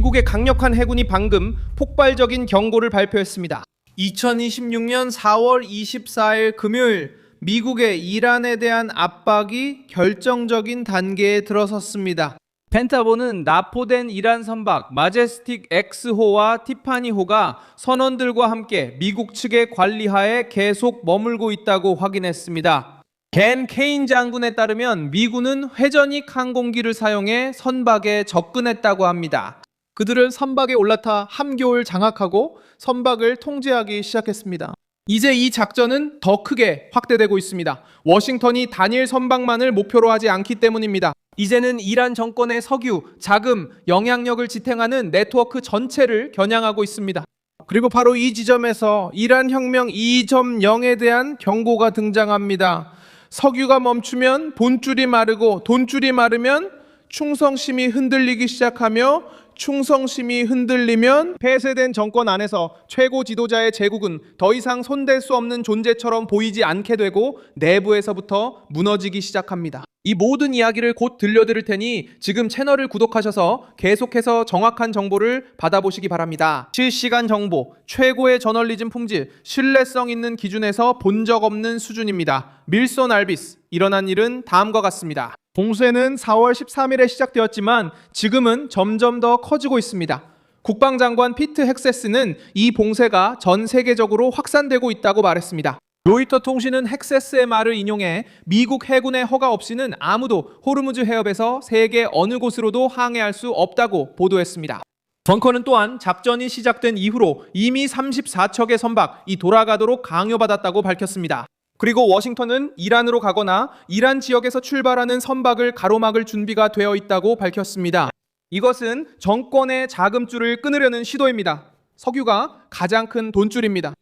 미국의 강력한 해군이 방금 폭발적인 경고를 발표했습니다. 2026년 4월 24일 금요일 미국의 이란에 대한 압박이 결정적인 단계에 들어섰습니다. 펜타곤은 납포된 이란 선박 마제스틱 X호와 티파니호가 선원들과 함께 미국 측의 관리하에 계속 머물고 있다고 확인했습니다. 겐 케인 장군에 따르면 미군은 회전익 항공기를 사용해 선박에 접근했다고 합니다. 그들은 선박에 올라타 함교를 장악하고 선박을 통제하기 시작했습니다. 이제 이 작전은 더 크게 확대되고 있습니다. 워싱턴이 단일 선박만을 목표로 하지 않기 때문입니다. 이제는 이란 정권의 석유, 자금, 영향력을 지탱하는 네트워크 전체를 겨냥하고 있습니다. 그리고 바로 이 지점에서 이란 혁명 2.0에 대한 경고가 등장합니다. 석유가 멈추면 돈줄이 마르고 돈줄이 마르면 충성심이 흔들리기 시작하며 충성심이 흔들리면 폐쇄된 정권 안에서 최고 지도자의 제국은 더 이상 손댈 수 없는 존재처럼 보이지 않게 되고 내부에서부터 무너지기 시작합니다. 이 모든 이야기를 곧 들려드릴 테니 지금 채널을 구독하셔서 계속해서 정확한 정보를 받아보시기 바랍니다. 실시간 정보, 최고의 저널리즘 품질, 신뢰성 있는 기준에서 본 적 없는 수준입니다. 밀손 알비스, 일어난 일은 다음과 같습니다. 봉쇄는 4월 13일에 시작되었지만 지금은 점점 더 커지고 있습니다. 국방장관 피트 헥세스는 이 봉쇄가 전 세계적으로 확산되고 있다고 말했습니다. 로이터 통신은 헥세스의 말을 인용해 미국 해군의 허가 없이는 아무도 호르무즈 해협에서 세계 어느 곳으로도 항해할 수 없다고 보도했습니다. 벙커는 또한 작전이 시작된 이후로 이미 34척의 선박이 돌아가도록 강요받았다고 밝혔습니다. 그리고 워싱턴은 이란으로 가거나 이란 지역에서 출발하는 선박을 가로막을 준비가 되어 있다고 밝혔습니다. 이것은 정권의 자금줄을 끊으려는 시도입니다. 석유가 가장 큰 돈줄입니다.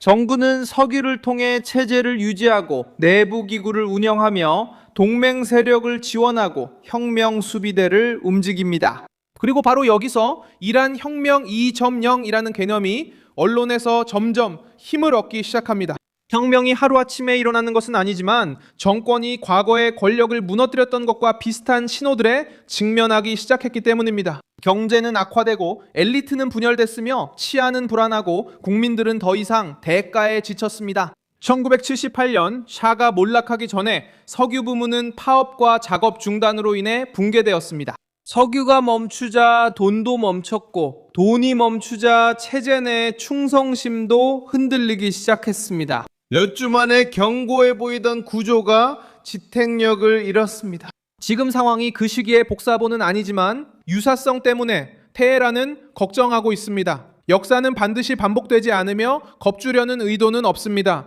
정부는 석유를 통해 체제를 유지하고 내부 기구를 운영하며 동맹 세력을 지원하고 혁명 수비대를 움직입니다. 그리고 바로 여기서 이란 혁명 2.0이라는 개념이 언론에서 점점 힘을 얻기 시작합니다. 혁명이 하루아침에 일어나는 것은 아니지만 정권이 과거에 권력을 무너뜨렸던 것과 비슷한 신호들에 직면하기 시작했기 때문입니다. 경제는 악화되고 엘리트는 분열됐으며 치안은 불안하고 국민들은 더 이상 대가에 지쳤습니다. 1978년 샤가 몰락하기 전에 석유 부문은 파업과 작업 중단으로 인해 붕괴되었습니다. 석유가 멈추자 돈도 멈췄고 돈이 멈추자 체제 내 충성심도 흔들리기 시작했습니다. 몇 주 만에 견고해 보이던 구조가 지탱력을 잃었습니다. 지금 상황이 그 시기의 복사본은 아니지만 유사성 때문에 테헤란은 걱정하고 있습니다. 역사는 반드시 반복되지 않으며 겁주려는 의도는 없습니다.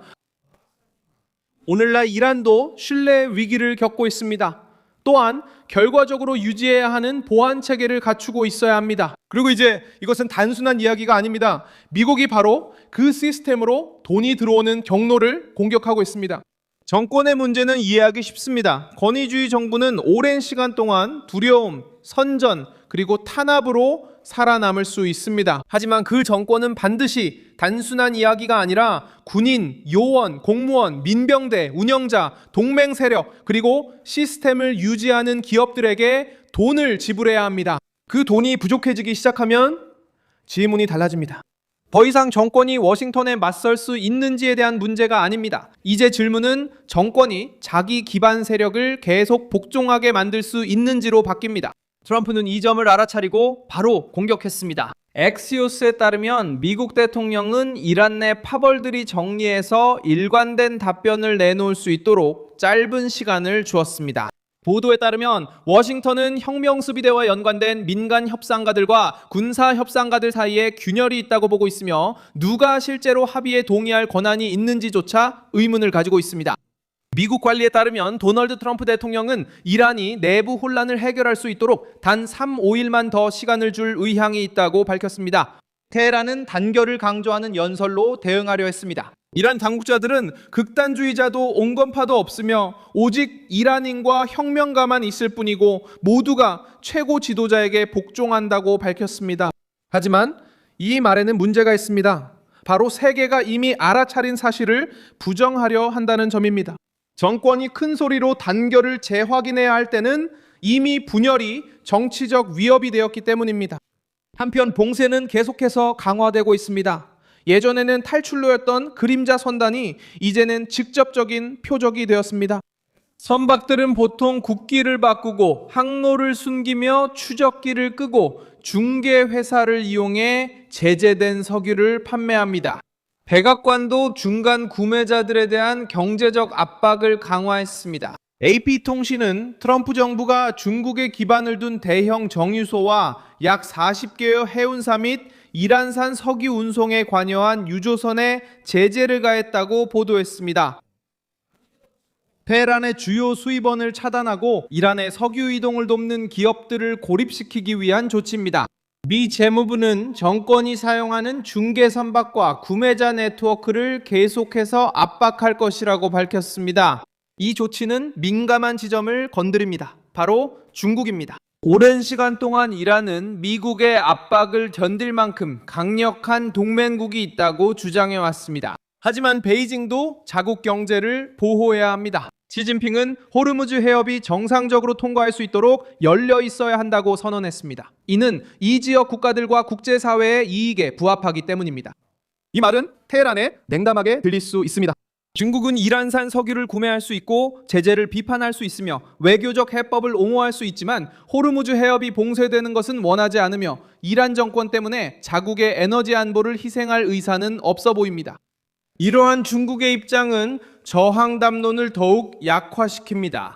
오늘날 이란도 신뢰의 위기를 겪고 있습니다. 또한 결과적으로 유지해야 하는 보안 체계를 갖추고 있어야 합니다. 그리고 이제 이것은 단순한 이야기가 아닙니다. 미국이 바로 그 시스템으로 돈이 들어오는 경로를 공격하고 있습니다. 정권의 문제는 이해하기 쉽습니다. 권위주의 정부는 오랜 시간 동안 두려움, 선전, 그리고 탄압으로 살아남을 수 있습니다. 하지만 그 정권은 반드시 단순한 이야기가 아니라 군인, 요원, 공무원, 민병대, 운영자, 동맹 세력, 그리고 시스템을 유지하는 기업들에게 돈을 지불해야 합니다. 그 돈이 부족해지기 시작하면 질문이 달라집니다. 더 이상 정권이 워싱턴에 맞설 수 있는지에 대한 문제가 아닙니다. 이제 질문은 정권이 자기 기반 세력을 계속 복종하게 만들 수 있는지로 바뀝니다. 트럼프는 이 점을 알아차리고 바로 공격했습니다. 엑시오스에 따르면 미국 대통령은 이란 내 파벌들이 정리해서 일관된 답변을 내놓을 수 있도록 짧은 시간을 주었습니다. 보도에 따르면 워싱턴은 혁명수비대와 연관된 민간 협상가들과 군사 협상가들 사이에 균열이 있다고 보고 있으며 누가 실제로 합의에 동의할 권한이 있는지조차 의문을 가지고 있습니다. 미국 관리에 따르면 도널드 트럼프 대통령은 이란이 내부 혼란을 해결할 수 있도록 단 3-5일만 더 시간을 줄 의향이 있다고 밝혔습니다. 테헤란은 단결을 강조하는 연설로 대응하려 했습니다. 이란 당국자들은 극단주의자도 온건파도 없으며 오직 이란인과 혁명가만 있을 뿐이고 모두가 최고 지도자에게 복종한다고 밝혔습니다. 하지만 이 말에는 문제가 있습니다. 바로 세계가 이미 알아차린 사실을 부정하려 한다는 점입니다. 정권이 큰 소리로 단결을 재확인해야 할 때는 이미 분열이 정치적 위협이 되었기 때문입니다. 한편 봉쇄는 계속해서 강화되고 있습니다. 예전에는 탈출로였던 그림자 선단이 이제는 직접적인 표적이 되었습니다. 선박들은 보통 국기를 바꾸고 항로를 숨기며 추적기를 끄고 중개회사를 이용해 제재된 석유를 판매합니다. 백악관도 중간 구매자들에 대한 경제적 압박을 강화했습니다. AP통신은 트럼프 정부가 중국에 기반을 둔 대형 정유소와 약 40개의 해운사 및 이란산 석유 운송에 관여한 유조선에 제재를 가했다고 보도했습니다. 테헤란의 주요 수입원을 차단하고 이란의 석유 이동을 돕는 기업들을 고립시키기 위한 조치입니다. 미 재무부는 정권이 사용하는 중개 선박과 구매자 네트워크를 계속해서 압박할 것이라고 밝혔습니다. 이 조치는 민감한 지점을 건드립니다. 바로 중국입니다. 오랜 시간 동안 이란은 미국의 압박을 견딜 만큼 강력한 동맹국이 있다고 주장해 왔습니다. 하지만 베이징도 자국 경제를 보호해야 합니다. 시진핑은 호르무즈 해협이 정상적으로 통과할 수 있도록 열려 있어야 한다고 선언했습니다. 이는 이 지역 국가들과 국제사회의 이익에 부합하기 때문입니다. 이 말은 테헤란에 냉담하게 들릴 수 있습니다. 중국은 이란산 석유를 구매할 수 있고 제재를 비판할 수 있으며 외교적 해법을 옹호할 수 있지만 호르무즈 해협이 봉쇄되는 것은 원하지 않으며 이란 정권 때문에 자국의 에너지 안보를 희생할 의사는 없어 보입니다. 이러한 중국의 입장은 저항 담론을 더욱 약화시킵니다.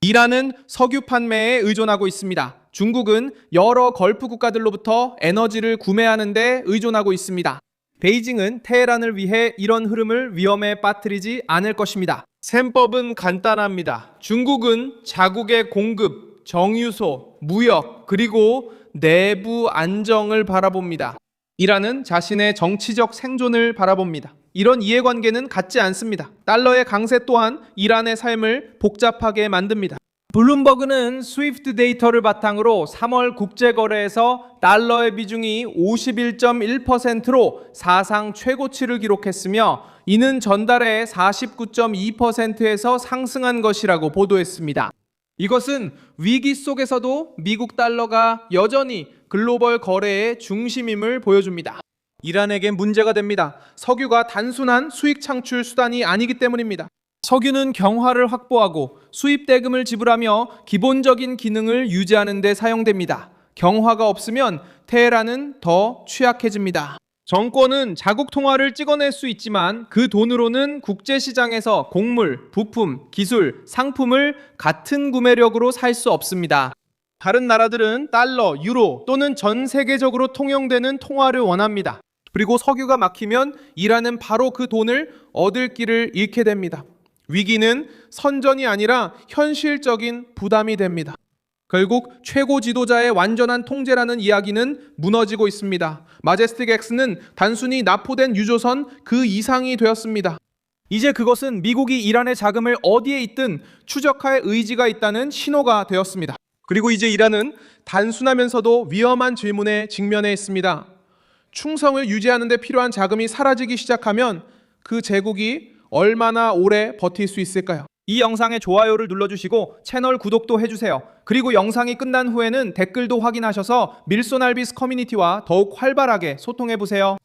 이란은 석유 판매에 의존하고 있습니다. 중국은 여러 걸프 국가들로부터 에너지를 구매하는 데 의존하고 있습니다. 베이징은 테헤란을 위해 이런 흐름을 위험에 빠뜨리지 않을 것입니다. 셈법은 간단합니다. 중국은 자국의 공급, 정유소, 무역, 그리고 내부 안정을 바라봅니다. 이란은 자신의 정치적 생존을 바라봅니다. 이런 이해관계는 같지 않습니다. 달러의 강세 또한 이란의 삶을 복잡하게 만듭니다. 블룸버그는 스위프트 데이터를 바탕으로 3월 국제거래에서 달러의 비중이 51.1%로 사상 최고치를 기록했으며 이는 전달의 49.2%에서 상승한 것이라고 보도했습니다. 이것은 위기 속에서도 미국 달러가 여전히 글로벌 거래의 중심임을 보여줍니다. 이란에겐 문제가 됩니다. 석유가 단순한 수익 창출 수단이 아니기 때문입니다. 석유는 경화를 확보하고 수입 대금을 지불하며 기본적인 기능을 유지하는 데 사용됩니다. 경화가 없으면 테헤란은 더 취약해집니다. 정권은 자국 통화를 찍어낼 수 있지만 그 돈으로는 국제시장에서 곡물, 부품, 기술, 상품을 같은 구매력으로 살 수 없습니다. 다른 나라들은 달러, 유로 또는 전 세계적으로 통용되는 통화를 원합니다. 그리고 석유가 막히면 이란은 바로 그 돈을 얻을 길을 잃게 됩니다. 위기는 선전이 아니라 현실적인 부담이 됩니다. 결국 최고 지도자의 완전한 통제라는 이야기는 무너지고 있습니다. 마제스틱 X는 단순히 납포된 유조선 그 이상이 되었습니다. 이제 그것은 미국이 이란의 자금을 어디에 있든 추적할 의지가 있다는 신호가 되었습니다. 그리고 이제 이란은 단순하면서도 위험한 질문에 직면해 있습니다. 충성을 유지하는 데 필요한 자금이 사라지기 시작하면 그 제국이 얼마나 오래 버틸 수 있을까요? 이 영상에 좋아요를 눌러주시고 채널 구독도 해주세요. 그리고 영상이 끝난 후에는 댓글도 확인하셔서 밀소날비스 커뮤니티와 더욱 활발하게 소통해보세요.